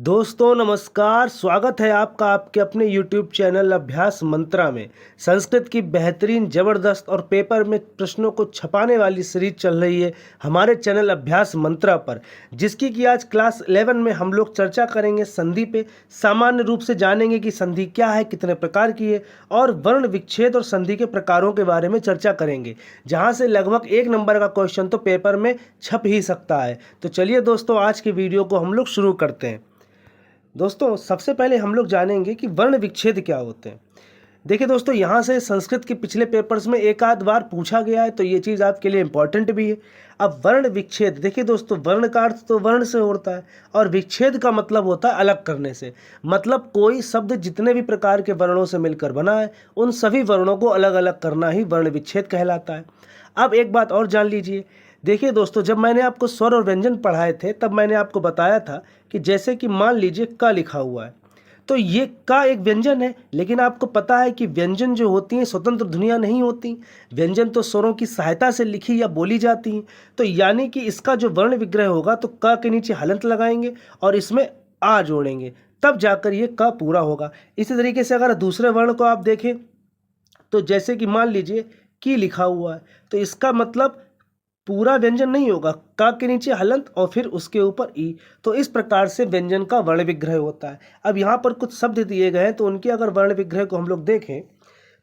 दोस्तों नमस्कार। स्वागत है आपका आपके अपने YouTube चैनल अभ्यास मंत्रा में। संस्कृत की बेहतरीन ज़बरदस्त और पेपर में प्रश्नों को छपाने वाली सीरीज चल रही है हमारे चैनल अभ्यास मंत्रा पर, जिसकी कि आज क्लास 11 में हम लोग चर्चा करेंगे संधि पे। सामान्य रूप से जानेंगे कि संधि क्या है, कितने प्रकार की है, और वर्ण विच्छेद और संधि के प्रकारों के बारे में चर्चा करेंगे, जहाँ से लगभग 1 नंबर का क्वेश्चन तो पेपर में छप ही सकता है। तो चलिए दोस्तों, आज की वीडियो को हम लोग शुरू करते हैं। दोस्तों सबसे पहले हम लोग जानेंगे कि वर्ण विच्छेद क्या होते हैं। देखिए दोस्तों, यहाँ से संस्कृत के पिछले पेपर्स में एक आध बार पूछा गया है, तो ये चीज़ आपके लिए इम्पॉर्टेंट भी है। अब वर्ण विच्छेद, देखिए दोस्तों, वर्ण का अर्थ तो वर्ण से होता है और विच्छेद का मतलब होता है अलग करने से। मतलब कोई शब्द जितने भी प्रकार के वर्णों से मिलकर बना है, उन सभी वर्णों को अलग अलग करना ही वर्ण विच्छेद कहलाता है। अब एक बात और जान लीजिए। देखिए दोस्तों, जब मैंने आपको स्वर और व्यंजन पढ़ाए थे, तब मैंने आपको बताया था कि जैसे कि मान लीजिए क लिखा हुआ है, तो ये का एक व्यंजन है। लेकिन आपको पता है कि व्यंजन जो होती हैं स्वतंत्र ध्वनियाँ नहीं होती। व्यंजन तो स्वरों की सहायता से लिखी या बोली जाती हैं। तो यानी कि इसका जो वर्ण विग्रह होगा, तो क के नीचे हलंत लगाएंगे और इसमें आ जोड़ेंगे, तब जाकर ये क पूरा होगा। इसी तरीके से अगर दूसरे वर्ण को आप देखें, तो जैसे कि मान लीजिए की लिखा हुआ है, तो इसका मतलब पूरा व्यंजन नहीं होगा, का के नीचे हलंत और फिर उसके ऊपर ई। तो इस प्रकार से व्यंजन का वर्ण विग्रह होता है। अब यहाँ पर कुछ शब्द दिए गए हैं, तो उनके अगर वर्ण विग्रह को हम लोग देखें,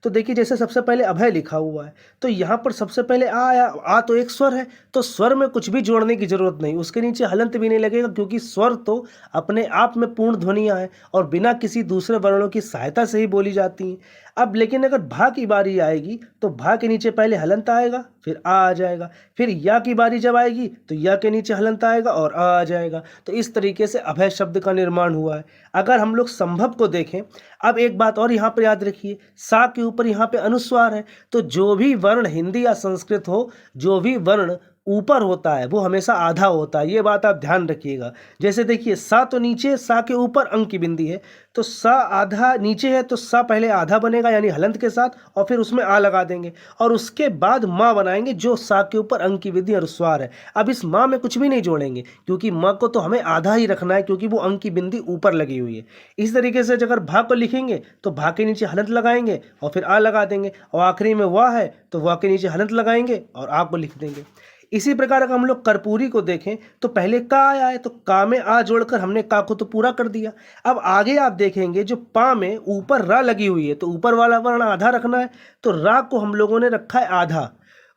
तो देखिए जैसे सबसे पहले अभय लिखा हुआ है, तो यहाँ पर सबसे पहले आ आया। आ तो एक स्वर है, तो स्वर में कुछ भी जोड़ने की जरूरत नहीं, उसके नीचे हलंत भी नहीं लगेगा, क्योंकि स्वर तो अपने आप में पूर्ण ध्वनियाँ हैं और बिना किसी दूसरे वर्णों की सहायता से ही बोली जाती हैं। अब लेकिन अगर भा की बारी आएगी, तो भा के नीचे पहले हलंत आएगा, फिर आ जाएगा। फिर या की बारी जब आएगी, तो या के नीचे हलंत आएगा और आ जाएगा। तो इस तरीके से अभय शब्द का निर्माण हुआ है। अगर हम लोग संभव को देखें, अब एक बात और यहाँ पर याद रखिए, सा के ऊपर यहाँ पे अनुस्वार है, तो जो भी वर्ण हिंदी या संस्कृत हो, जो भी वर्ण ऊपर होता है वो हमेशा आधा होता है। ये बात आप ध्यान रखिएगा। जैसे देखिए, सा तो नीचे, सा के ऊपर अंक की बिंदी है, तो सा आधा नीचे है, तो सा पहले आधा बनेगा यानी हलंत के साथ, और फिर उसमें आ लगा देंगे और उसके बाद माँ बनाएंगे, जो सा के ऊपर अंक की बिंदी अनुस्वार है। अब इस माँ में कुछ भी नहीं जोड़ेंगे, क्योंकि माँ को तो हमें आधा ही रखना है, क्योंकि वो अंक की बिंदी ऊपर लगी हुई है। इस तरीके से अगर भा को लिखेंगे, तो भा के नीचे हलंत लगाएंगे और फिर आ लगा देंगे, और आखिरी में वाह है, तो वाह के नीचे हलंत लगाएंगे और आ को लिख देंगे। इसी प्रकार अगर हम लोग कर्पूरी को देखें, तो पहले का आया है, तो का में आ जोड़कर हमने का को तो पूरा कर दिया। अब आगे आप देखेंगे, जो पा में ऊपर रा लगी हुई है, तो ऊपर वाला वर्ण आधा रखना है, तो रा को हम लोगों ने रखा है आधा।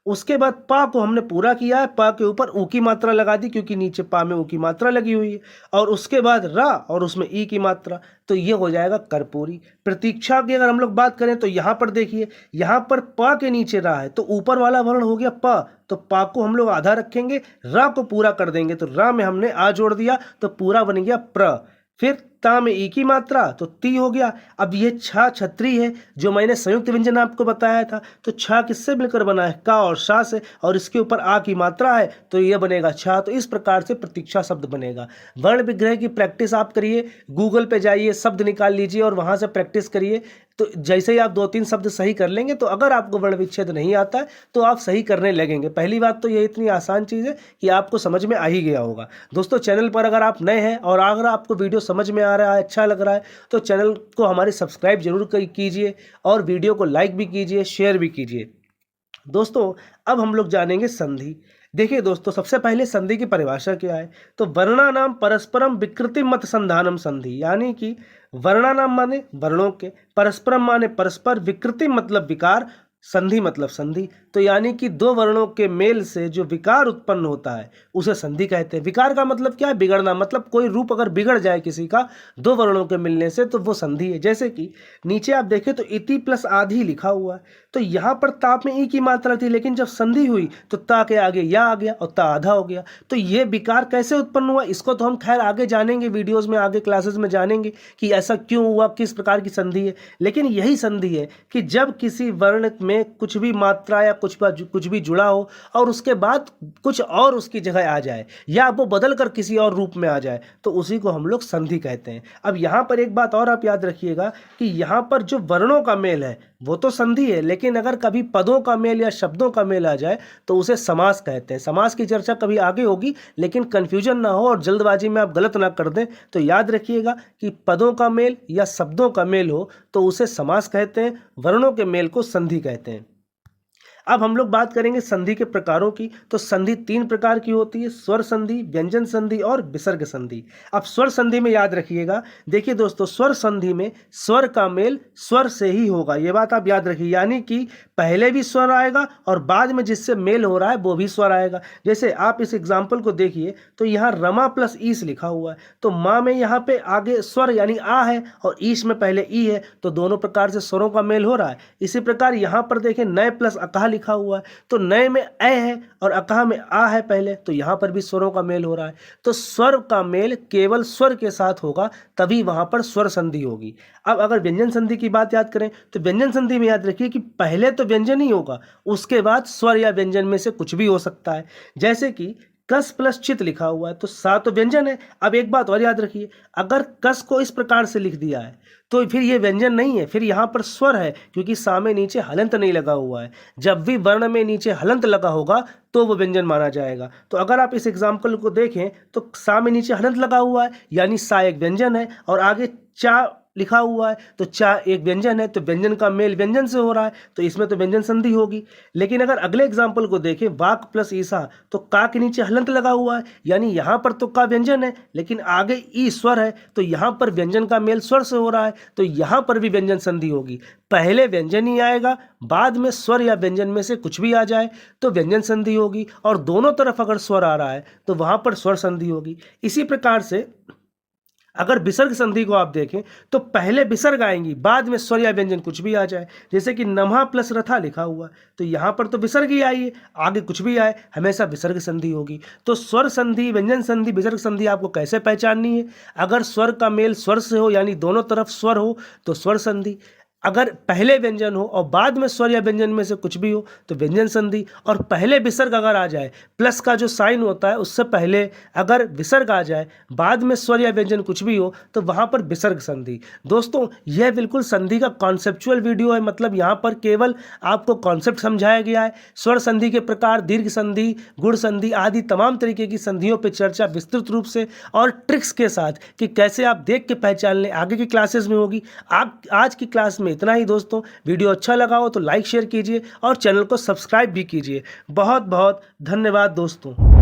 उसके बाद पा को हमने पूरा किया है, पा के ऊपर ऊ की मात्रा लगा दी, क्योंकि नीचे पा में ऊ की मात्रा लगी हुई है, और उसके बाद रा और उसमें ई की मात्रा, तो ये हो जाएगा कर्पूरी। प्रतीक्षा की अगर हम लोग बात करें, तो यहाँ पर देखिए, यहाँ पर पा के नीचे रा है, तो ऊपर वाला वर्ण हो गया पा, तो पा को हम लोग आधा रखेंगे, रा को पूरा कर देंगे, तो रा में हमने आ जोड़ दिया, तो पूरा बन गया प्र। फिर ता में ई की मात्रा, तो ती हो गया। अब ये छा छत्री है, जो मैंने संयुक्त व्यंजन आपको बताया था, तो छा किससे मिलकर बना है, का और शा से, और इसके ऊपर आ की मात्रा है, तो ये बनेगा छा। तो इस प्रकार से प्रतीक्षा शब्द बनेगा। वर्ण विग्रह की प्रैक्टिस आप करिए, गूगल पे जाइए, शब्द निकाल लीजिए और वहाँ से प्रैक्टिस करिए। तो जैसे ही आप 2-3 शब्द सही कर लेंगे, तो अगर आपको वर्ण विच्छेद नहीं आता है, तो आप सही करने लगेंगे। पहली बात तो ये इतनी आसान चीज़ है कि आपको समझ में आ ही गया होगा। दोस्तों, चैनल पर अगर आप नए हैं और अगर आपको वीडियो समझ में आ रहा है, अच्छा लग रहा है, तो चैनल को हमारे सब्सक्राइब जरूर कीजिए और वीडियो को लाइक भी कीजिए, शेयर भी कीजिए। दोस्तों, अब हम लोग जानेंगे संधि। देखिए दोस्तों, सबसे पहले संधि की परिभाषा क्या है, तो वर्णानाम परस्परम विकृति मत संधानम संधि, यानी कि वर्णानाम माने वर्णों के, परस्परम माने परस्पर, विकृति मतलब विकार, संधि मतलब संधि। तो यानी कि दो वर्णों के मेल से जो विकार उत्पन्न होता है, उसे संधि कहते हैं। विकार का मतलब क्या है, बिगड़ना। मतलब कोई रूप अगर बिगड़ जाए किसी का दो वर्णों के मिलने से, तो वो संधि है। जैसे कि नीचे आप देखें, तो इति प्लस आधी लिखा हुआ है, तो यहाँ पर ताप में ई की मात्रा थी, लेकिन जब संधि हुई तो ता के आगे या आ गया और ता आधा हो गया। तो ये विकार कैसे उत्पन्न हुआ, इसको तो हम खैर आगे जानेंगे, वीडियोस में, आगे क्लासेस में जानेंगे कि ऐसा क्यों हुआ, किस प्रकार की संधि है। लेकिन यही संधि है कि जब किसी वर्ण में में कुछ भी मात्रा या कुछ भी जुड़ा हो और उसके बाद कुछ और उसकी जगह आ जाए या वो बदल कर किसी और रूप में आ जाए, तो उसी को हम लोग संधि कहते हैं। अब यहाँ पर एक बात और आप याद रखिएगा कि यहाँ पर जो वर्णों का मेल है वो तो संधि है, लेकिन अगर कभी पदों का मेल या शब्दों का मेल आ जाए तो उसे समास कहते हैं। समास की चर्चा कभी आगे होगी, लेकिन कन्फ्यूजन ना हो और जल्दबाजी में आप गलत ना कर दें, तो याद रखिएगा कि पदों का मेल या शब्दों का मेल हो तो उसे समास कहते हैं, वर्णों के मेल को संधि कहते हैं। अब हम लोग बात करेंगे संधि के प्रकारों की। तो संधि 3 प्रकार की होती है, स्वर संधि, व्यंजन संधि और विसर्ग संधि। अब स्वर संधि में याद रखिएगा, देखिए दोस्तों, स्वर संधि में स्वर का मेल स्वर से ही होगा, ये बात आप याद रखिए, यानी कि पहले भी स्वर आएगा और बाद में जिससे मेल हो रहा है वो भी स्वर आएगा। जैसे आप इस एग्जाम्पल को देखिए तो यहाँ रमा प्लस ईस लिखा हुआ है, तो माँ में यहाँ पे आगे स्वर यानी आ है और ईश में पहले ई है, तो दोनों प्रकार से स्वरों का मेल हो रहा है। इसी प्रकार यहाँ पर देखें नए प्लस अकहा लिखा हुआ है, तो नए में ए है और अकहा में आ है पहले, तो यहाँ पर भी स्वरों का मेल हो रहा है। तो स्वर का मेल केवल स्वर के साथ होगा, तभी वहाँ पर स्वर संधि होगी। अब अगर व्यंजन संधि की बात याद करें तो व्यंजन संधि में याद रखिए कि पहले तो व्यंजन ही होगा, उसके बाद स्वर या व्यंजन में से कुछ भी हो सकता है। जैसे कि कस प्लस चित लिखा हुआ है तो सा तो व्यंजन है। अब एक बात और याद रखिए, अगर कस को इस प्रकार से लिख दिया है तो फिर ये व्यंजन नहीं है, फिर यहाँ पर स्वर है, क्योंकि सा में नीचे हलंत नहीं लगा हुआ है। जब भी वर्ण में नीचे हलंत लगा होगा तो वो व्यंजन माना जाएगा। तो अगर आप इस एग्जाम्पल को देखें तो सा में नीचे हलंत लगा हुआ है, यानी सा एक व्यंजन है, और आगे चा लिखा हुआ है तो चा एक व्यंजन है, तो व्यंजन का मेल व्यंजन से हो रहा है, तो इसमें तो व्यंजन संधि होगी। लेकिन अगर अगले एग्जाम्पल को देखें, वाक प्लस ईसा, तो का के नीचे हलंत लगा हुआ है, यानी यहाँ पर तो का व्यंजन है लेकिन आगे ई स्वर है, तो यहाँ पर व्यंजन का मेल स्वर से हो रहा है, तो यहाँ पर भी व्यंजन संधि होगी। पहले व्यंजन ही आएगा, बाद में स्वर या व्यंजन में से कुछ भी आ जाए तो व्यंजन संधि होगी, और दोनों तरफ अगर स्वर आ रहा है तो वहाँ पर स्वर संधि होगी। इसी प्रकार से अगर विसर्ग संधि को आप देखें तो पहले विसर्ग आएंगी, बाद में स्वर या व्यंजन कुछ भी आ जाए। जैसे कि नमः प्लस रथा लिखा हुआ, तो यहाँ पर तो विसर्ग ही आई है, आगे कुछ भी आए हमेशा विसर्ग संधि होगी। तो स्वर संधि, व्यंजन संधि, विसर्ग संधि आपको कैसे पहचाननी है? अगर स्वर का मेल स्वर से हो यानी दोनों तरफ स्वर हो तो स्वर संधि, अगर पहले व्यंजन हो और बाद में स्वर या व्यंजन में से कुछ भी हो तो व्यंजन संधि, और पहले विसर्ग अगर आ जाए, प्लस का जो साइन होता है उससे पहले अगर विसर्ग आ जाए, बाद में स्वर या व्यंजन कुछ भी हो तो वहाँ पर विसर्ग संधि। दोस्तों, यह बिल्कुल संधि का कॉन्सेप्चुअल वीडियो है, मतलब यहाँ पर केवल आपको कॉन्सेप्ट समझाया गया है। स्वर संधि के प्रकार, दीर्घ संधि, गुण संधि आदि तमाम तरीके की संधियों पर चर्चा विस्तृत रूप से और ट्रिक्स के साथ कि कैसे आप देख के पहचान लें, आगे की क्लासेस में होगी। आप आज की क्लास में इतना ही दोस्तों। वीडियो अच्छा लगा हो तो लाइक शेयर कीजिए और चैनल को सब्सक्राइब भी कीजिए। बहुत बहुत धन्यवाद दोस्तों।